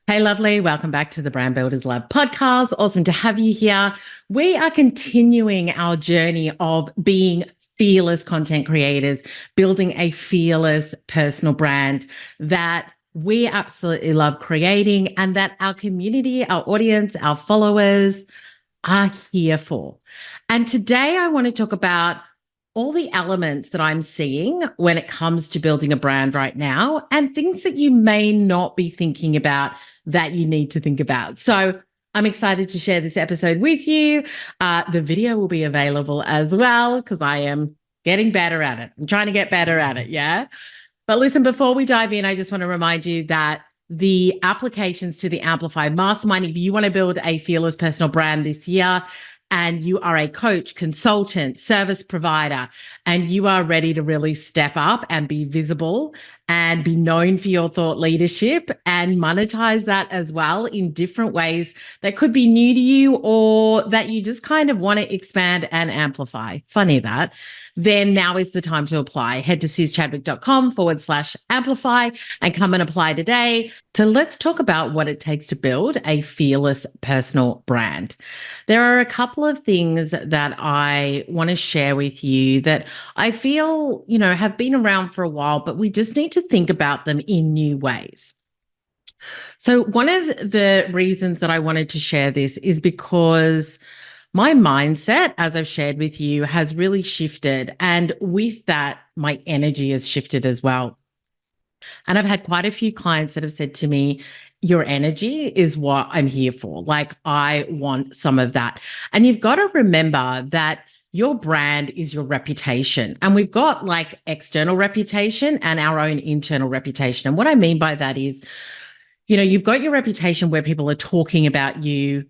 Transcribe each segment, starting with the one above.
Hey, lovely. Welcome back to the Brand Builders Lab podcast. Awesome to have you here. We are continuing our journey of being fearless content creators, building a fearless personal brand that we absolutely love creating and that our community, our audience, our followers are here for. And today I want to talk about all the elements that I'm seeing when it comes to building a brand right now and things that you may not be thinking about that you need to think about. So I'm excited to share this episode with you. The video will be available as well because I am getting better at it. I'm trying to get better at it. Yeah. But listen, before we dive in, I just want to remind you that the applications to the Amplify Mastermind, if you want to build a fearless personal brand this year, and you are a coach, consultant, service provider, and you are ready to really step up and be visible and be known for your thought leadership and monetize that as well in different ways that could be new to you or that you just kind of want to expand and amplify. Funny that. Then now is the time to apply. Head to SuzChadwick.com/amplify and come and apply today. So let's talk about what it takes to build a fearless personal brand. There are a couple of things that I want to share with you that I feel, have been around for a while, but we just need to think about them in new ways. So one of the reasons that I wanted to share this is because my mindset, as I've shared with you, has really shifted. And with that, my energy has shifted as well. And I've had quite a few clients that have said to me, your energy is what I'm here for. Like, I want some of that. And you've got to remember that your brand is your reputation. And we've got like external reputation and our own internal reputation. And what I mean by that is, you've got your reputation where people are talking about you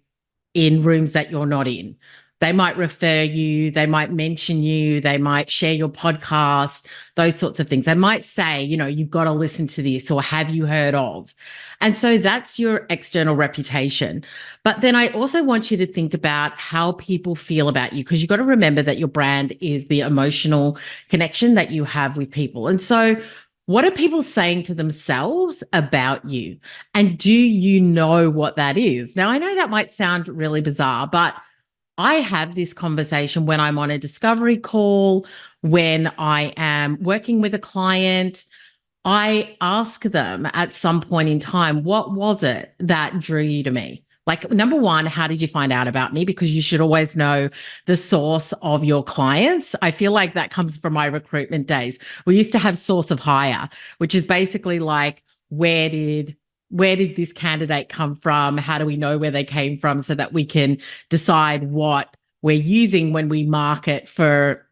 in rooms that you're not in. They might refer you, they might mention you, they might share your podcast, those sorts of things. They might say, you've got to listen to this or have you heard of? And so that's your external reputation. But then I also want you to think about how people feel about you because you've got to remember that your brand is the emotional connection that you have with people. And so what are people saying to themselves about you? And do you know what that is? Now, I know that might sound really bizarre, but I have this conversation when I'm on a discovery call, when I am working with a client. I ask them at some point in time, what was it that drew you to me? Like, number one, how did you find out about me? Because you should always know the source of your clients. I feel like that comes from my recruitment days. We used to have source of hire, which is basically like, where did this candidate come from? How do we know where they came from so that we can decide what we're using when we market for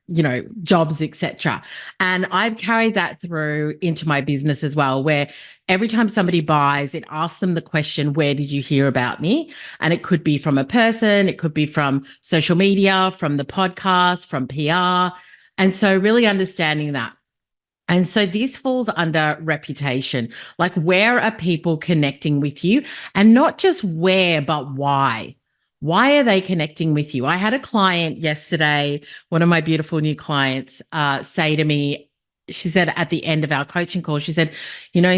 jobs, etc. And I've carried that through into my business as well, where every time somebody buys, it asks them the question, where did you hear about me? And it could be from a person, it could be from social media, from the podcast, from PR. And so really understanding that. And so this falls under reputation. Like, where are people connecting with you? And not just where, but why? Why are they connecting with you? I had a client yesterday, one of my beautiful new clients, say to me, she said at the end of our coaching call, she said,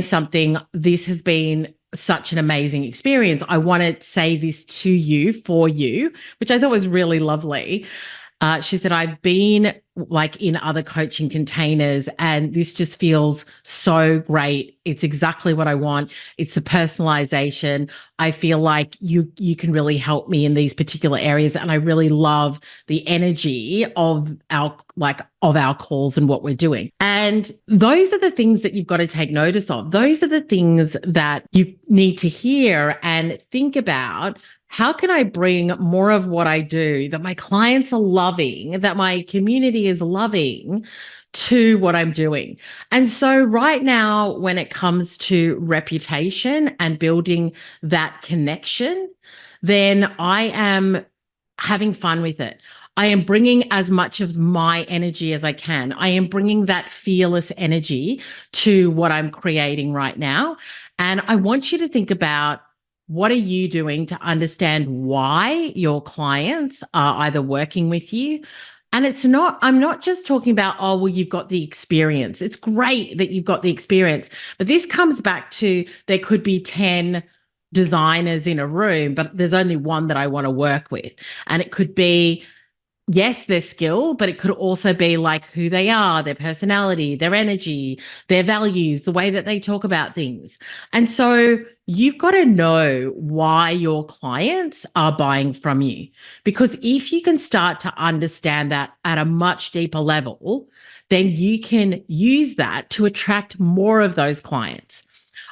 something, this has been such an amazing experience. I want to say this to you, for you, which I thought was really lovely. She said, I've been like in other coaching containers and this just feels so great. It's exactly what I want. It's the personalization. I feel like you can really help me in these particular areas. And I really love the energy of our calls and what we're doing. And those are the things that you've got to take notice of. Those are the things that you need to hear and think about. How can I bring more of what I do that my clients are loving, that my community is loving, to what I'm doing? And so right now, when it comes to reputation and building that connection, then I am having fun with it. I am bringing as much of my energy as I can. I am bringing that fearless energy to what I'm creating right now. And I want you to think about, what are you doing to understand why your clients are either working with you? And I'm not just talking about, oh, well, you've got the experience. It's great that you've got the experience, but this comes back to, there could be 10 designers in a room, but there's only one that I want to work with. And it could be, yes, their skill, but it could also be like who they are, their personality, their energy, their values, the way that they talk about things. And so you've got to know why your clients are buying from you. Because if you can start to understand that at a much deeper level, then you can use that to attract more of those clients.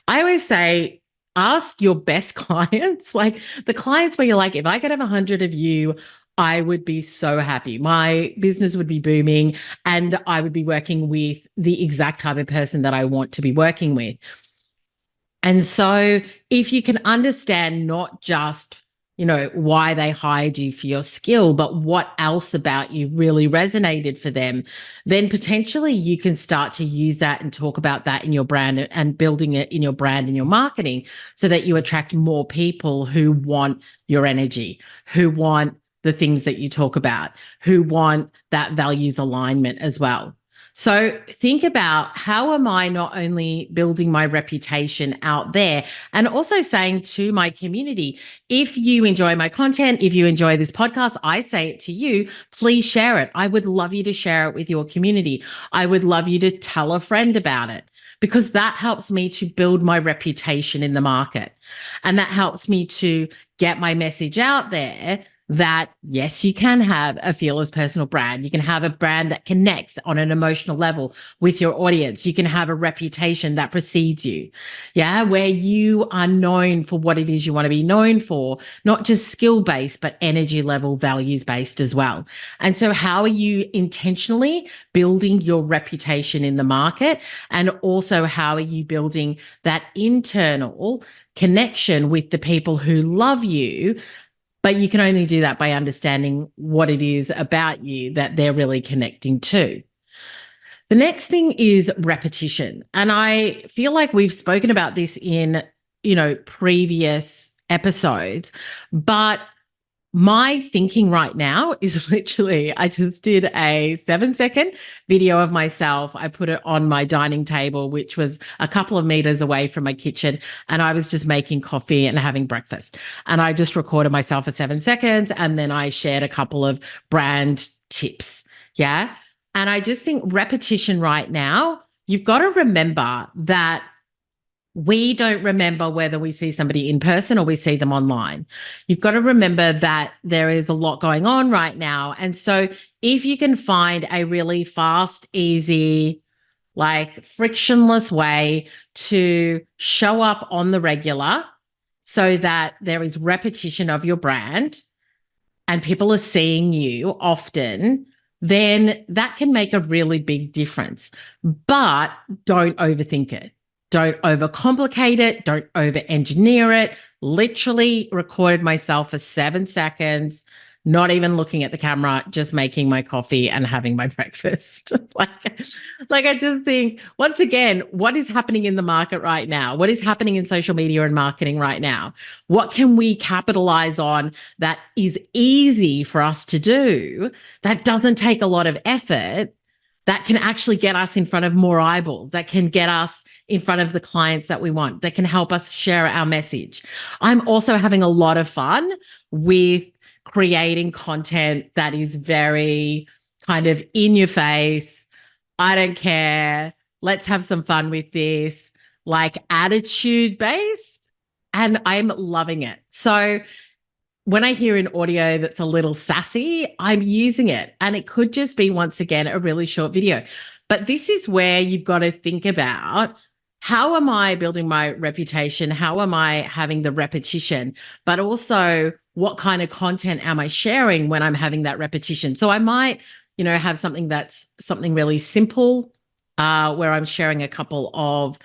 I always say, ask your best clients, like the clients where you're like, if I could have 100 of you, I would be so happy. My business would be booming and I would be working with the exact type of person that I want to be working with. And so if you can understand not just, why they hired you for your skill, but what else about you really resonated for them, then potentially you can start to use that and talk about that in your brand and building it in your brand and your marketing so that you attract more people who want your energy, who want the things that you talk about, who want that values alignment as well. So think about, how am I not only building my reputation out there and also saying to my community, if you enjoy my content, if you enjoy this podcast, I say it to you, please share it. I would love you to share it with your community. I would love you to tell a friend about it, because that helps me to build my reputation in the market. And that helps me to get my message out there that, yes, you can have a fearless personal brand. You can have a brand that connects on an emotional level with your audience. You can have a reputation that precedes you. Yeah. Where you are known for what it is you want to be known for, not just skill based, but energy level, values based as well. And so, how are you intentionally building your reputation in the market? And also, how are you building that internal connection with the people who love you? But you can only do that by understanding what it is about you that they're really connecting to. The next thing is repetition. And I feel like we've spoken about this in, previous episodes, but my thinking right now is literally, I just did a 7-second video of myself. I put it on my dining table, which was a couple of meters away from my kitchen. And I was just making coffee and having breakfast. And I just recorded myself for 7 seconds. And then I shared a couple of brand tips. Yeah. And I just think repetition right now, you've got to remember that we don't remember whether we see somebody in person or we see them online. You've got to remember that there is a lot going on right now. And so if you can find a really fast, easy, like frictionless way to show up on the regular so that there is repetition of your brand and people are seeing you often, then that can make a really big difference. But don't overthink it. Don't overcomplicate it. Don't over engineer it. Literally recorded myself for 7 seconds, not even looking at the camera, just making my coffee and having my breakfast. like I just think, once again, what is happening in the market right now? What is happening in social media and marketing right now? What can we capitalize on that is easy for us to do, that doesn't take a lot of effort, that can actually get us in front of more eyeballs, that can get us in front of the clients that we want, that can help us share our message. I'm also having a lot of fun with creating content that is very kind of in your face. I don't care. Let's have some fun with this, like attitude based. And I'm loving it. So when I hear an audio that's a little sassy, I'm using it. And it could just be, once again, a really short video. But this is where you've got to think about, how am I building my reputation? How am I having the repetition? But also, what kind of content am I sharing when I'm having that repetition? So I might, have something that's something really simple, where I'm sharing a couple of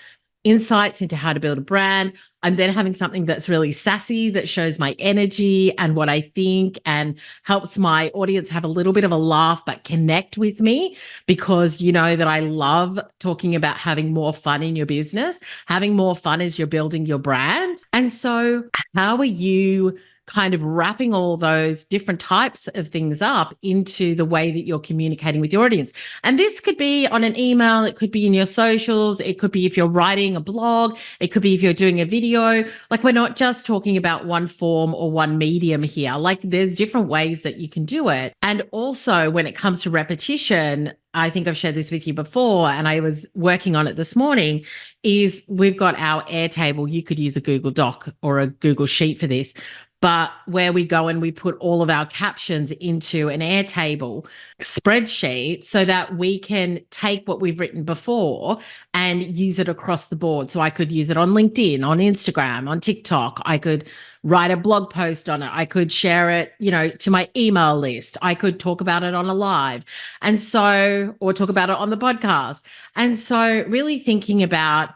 insights into how to build a brand. I'm then having something that's really sassy, that shows my energy and what I think and helps my audience have a little bit of a laugh, but connect with me, because you know that I love talking about having more fun in your business, having more fun as you're building your brand. And so how are you kind of wrapping all those different types of things up into the way that you're communicating with your audience. And this could be on an email, it could be in your socials, it could be if you're writing a blog, it could be if you're doing a video. Like, we're not just talking about one form or one medium here. Like, there's different ways that you can do it. And also, when it comes to repetition, I think I've shared this with you before, and I was working on it this morning, is we've got our Airtable. You could use a Google Doc or a Google Sheet for this, but where we go and we put all of our captions into an Airtable spreadsheet so that we can take what we've written before and use it across the board. So I could use it on LinkedIn, on Instagram, on TikTok. I could write a blog post on it. I could share it, to my email list. I could talk about it on a live. And so, or talk about it on the podcast. And so really thinking about,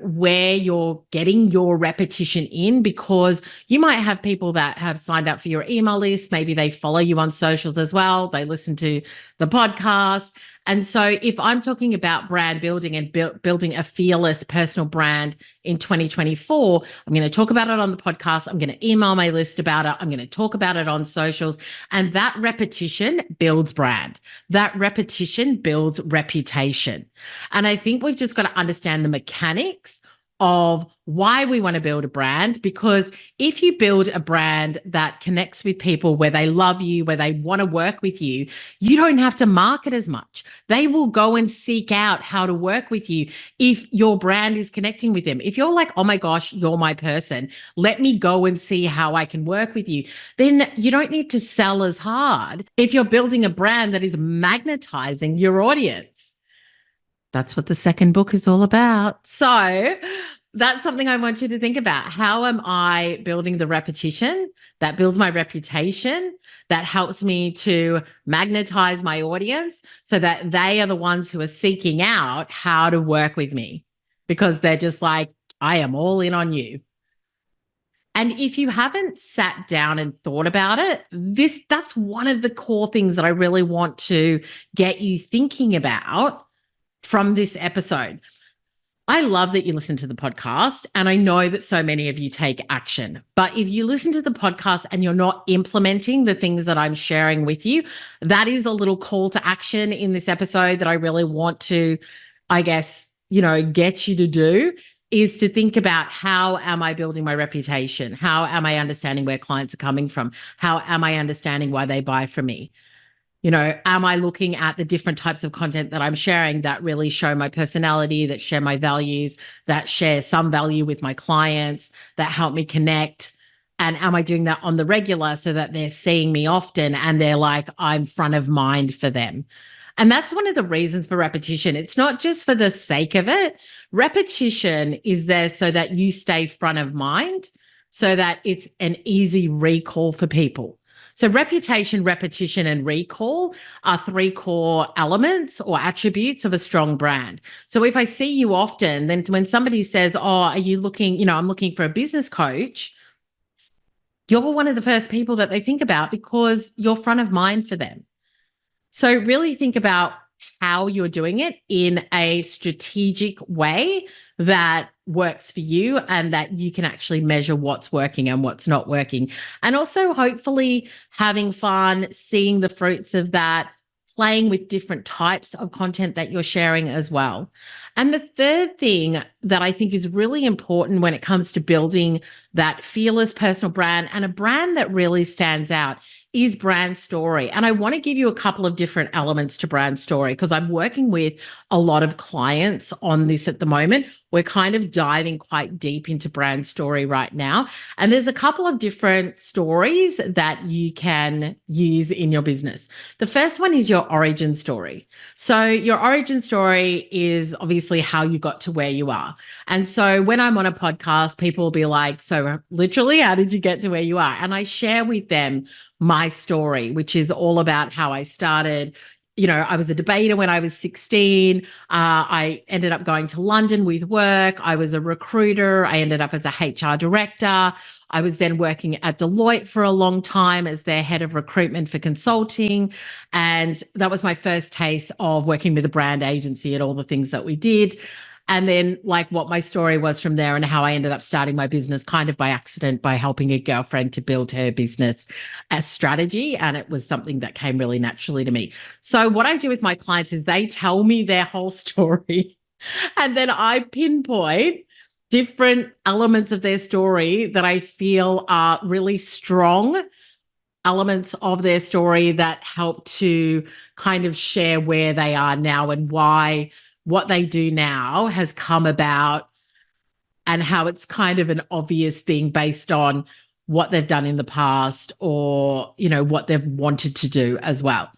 where you're getting your repetition in, because you might have people that have signed up for your email list. Maybe they follow you on socials as well. They listen to the podcast. And so if I'm talking about brand building and building a fearless personal brand in 2024, I'm going to talk about it on the podcast. I'm going to email my list about it. I'm going to talk about it on socials. And that repetition builds brand. That repetition builds reputation. And I think we've just got to understand the mechanics of why we want to build a brand, because if you build a brand that connects with people, where they love you, where they want to work with you, you don't have to market as much. They will go and seek out how to work with you if your brand is connecting with them. If you're like, oh my gosh, you're my person, let me go and see how I can work with you, then you don't need to sell as hard if you're building a brand that is magnetizing your audience. That's what the second book is all about. So that's something I want you to think about. How am I building the repetition that builds my reputation, that helps me to magnetize my audience so that they are the ones who are seeking out how to work with me, because they're just like, I am all in on you. And if you haven't sat down and thought about it, that's one of the core things that I really want to get you thinking about from this episode. I love that you listen to the podcast, and I know that so many of you take action. But if you listen to the podcast and you're not implementing the things that I'm sharing with you, that is a little call to action in this episode that I really want to, get you to do, is to think about, how am I building my reputation? How am I understanding where clients are coming from? How am I understanding why they buy from me? Am I looking at the different types of content that I'm sharing that really show my personality, that share my values, that share some value with my clients, that help me connect? And am I doing that on the regular so that they're seeing me often and they're like, I'm front of mind for them? And that's one of the reasons for repetition. It's not just for the sake of it. Repetition is there so that you stay front of mind, so that it's an easy recall for people. So reputation, repetition, and recall are three core elements or attributes of a strong brand. So if I see you often, then when somebody says, oh, are you looking, I'm looking for a business coach, you're one of the first people that they think about because you're front of mind for them. So really think about how you're doing it in a strategic way that works for you and that you can actually measure what's working and what's not working. And also hopefully having fun, seeing the fruits of that, playing with different types of content that you're sharing as well. And the third thing that I think is really important when it comes to building that fearless personal brand and a brand that really stands out is brand story. And I want to give you a couple of different elements to brand story, because I'm working with a lot of clients on this at the moment. We're kind of diving quite deep into brand story right now. And there's a couple of different stories that you can use in your business. The first one is your origin story. So your origin story is obviously how you got to where you are. And so when I'm on a podcast, people will be like, so literally, how did you get to where you are? And I share with them my story, which is all about how I started. I was a debater when I was 16. I ended up going to London with work. I was a recruiter. I ended up as a HR director. I was then working at Deloitte for a long time as their head of recruitment for consulting. And that was my first taste of working with a brand agency and all the things that we did. and then like what my story was from there and how I ended up starting my business kind of by accident by helping a girlfriend to build her business as strategy. And it was something that came really naturally to me. So what I do with my clients is they tell me their whole story and then I pinpoint different elements of their story that I feel are really strong elements of their story that help to kind of share where they are now and why what they do now has come about and how it's kind of an obvious thing based on what they've done in the past or, you know, what they've wanted to do as well.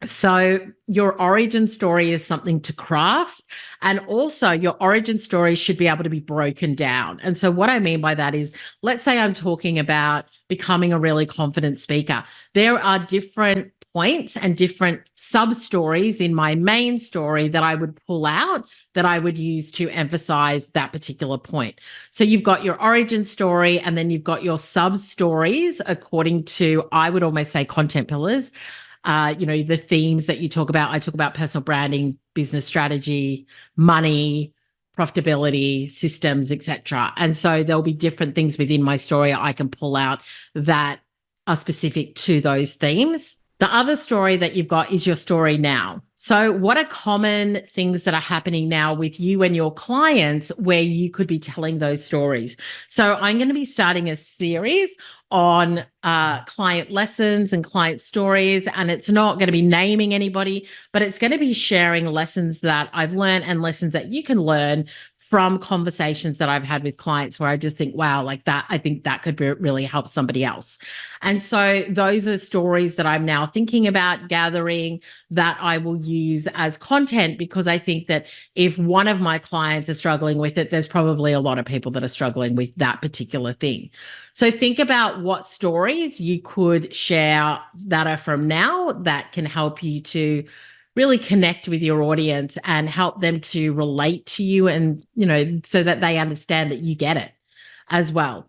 So, your origin story is something to craft. And also, your origin story should be able to be broken down. And so, what I mean by that is, let's say I'm talking about becoming a really confident speaker. There are different points and different sub stories in my main story that I would pull out that I would use to emphasize that particular point. So, you've got your origin story, and then you've got your sub stories according to, I would almost say, content pillars. You know, the themes that you talk about. I talk about personal branding, business strategy, money, profitability, systems, etc. And so there'll be different things within my story I can pull out that are specific to those themes. The other story that you've got is your story now. So, what are common things that are happening now with you and your clients where you could be telling those stories? So, I'm going to be starting a series on client lessons and client stories. And it's not going to be naming anybody, but it's going to be sharing lessons that I've learned and lessons that you can learn from conversations that I've had with clients where I just think, wow, like that, I think that could really help somebody else. And so those are stories that I'm now thinking about gathering that I will use as content, because I think that if one of my clients is struggling with it, there's probably a lot of people that are struggling with that particular thing. So think about what stories you could share that are from now that can help you to really connect with your audience and help them to relate to you, and, you know, so that they understand that you get it as well.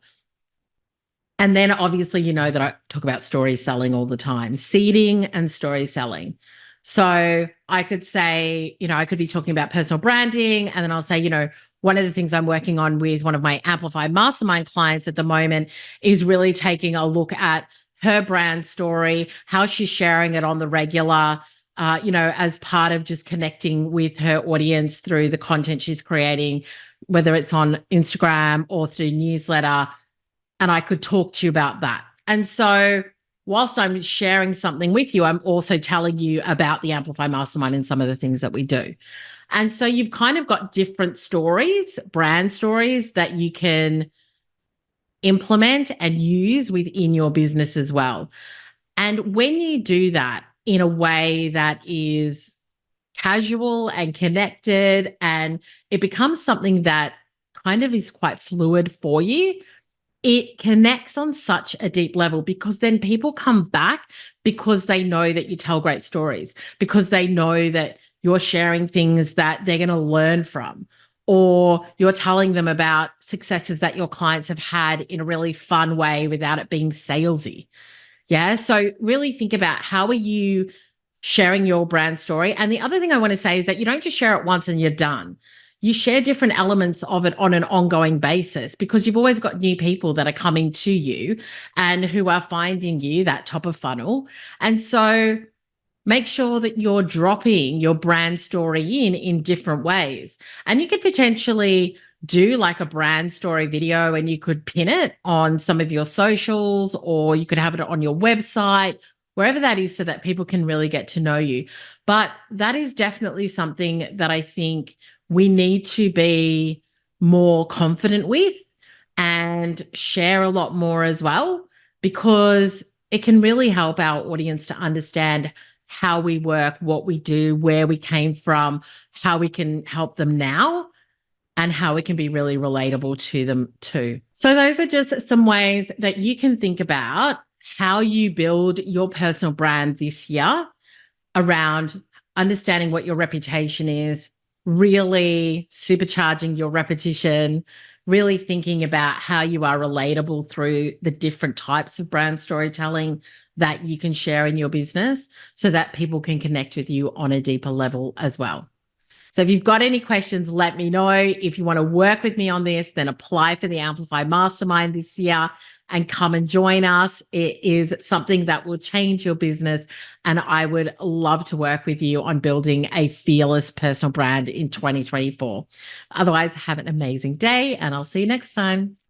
And then obviously, you know that I talk about story selling all the time, seeding and story selling. So I could say, you know, I could be talking about personal branding, and then I'll say, you know, one of the things I'm working on with one of my Amplify Mastermind clients at the moment is really taking a look at her brand story, how she's sharing it on the regular, you know, as part of just connecting with her audience through the content she's creating, whether it's on Instagram or through newsletter. And I could talk to you about that. And so, whilst I'm sharing something with you, I'm also telling you about the Amplify Mastermind and some of the things that we do. And so, you've kind of got different stories, brand stories that you can implement and use within your business as well. And when you do that in a way that is casual and connected, and it becomes something that kind of is quite fluid for you, it connects on such a deep level, because then people come back because they know that you tell great stories, because they know that you're sharing things that they're going to learn from, or you're telling them about successes that your clients have had in a really fun way without it being salesy. Yeah. So really think about, how are you sharing your brand story? And the other thing I want to say is that you don't just share it once and you're done. You share different elements of it on an ongoing basis, because you've always got new people that are coming to you and who are finding you that top of funnel. And so make sure that you're dropping your brand story in different ways. And you could potentially do like a brand story video, and you could pin it on some of your socials, or you could have it on your website, wherever that is, so that people can really get to know you. But that is definitely something that I think we need to be more confident with and share a lot more as well, because it can really help our audience to understand how we work, what we do, where we came from, how we can help them now, and how it can be really relatable to them too. So those are just some ways that you can think about how you build your personal brand this year, around understanding what your reputation is, really supercharging your repetition, really thinking about how you are relatable through the different types of brand storytelling that you can share in your business, so that people can connect with you on a deeper level as well. So if you've got any questions, let me know. If you want to work with me on this, then apply for the Amplify Mastermind this year and come and join us. It is something that will change your business. And I would love to work with you on building a fearless personal brand in 2024. Otherwise, have an amazing day and I'll see you next time.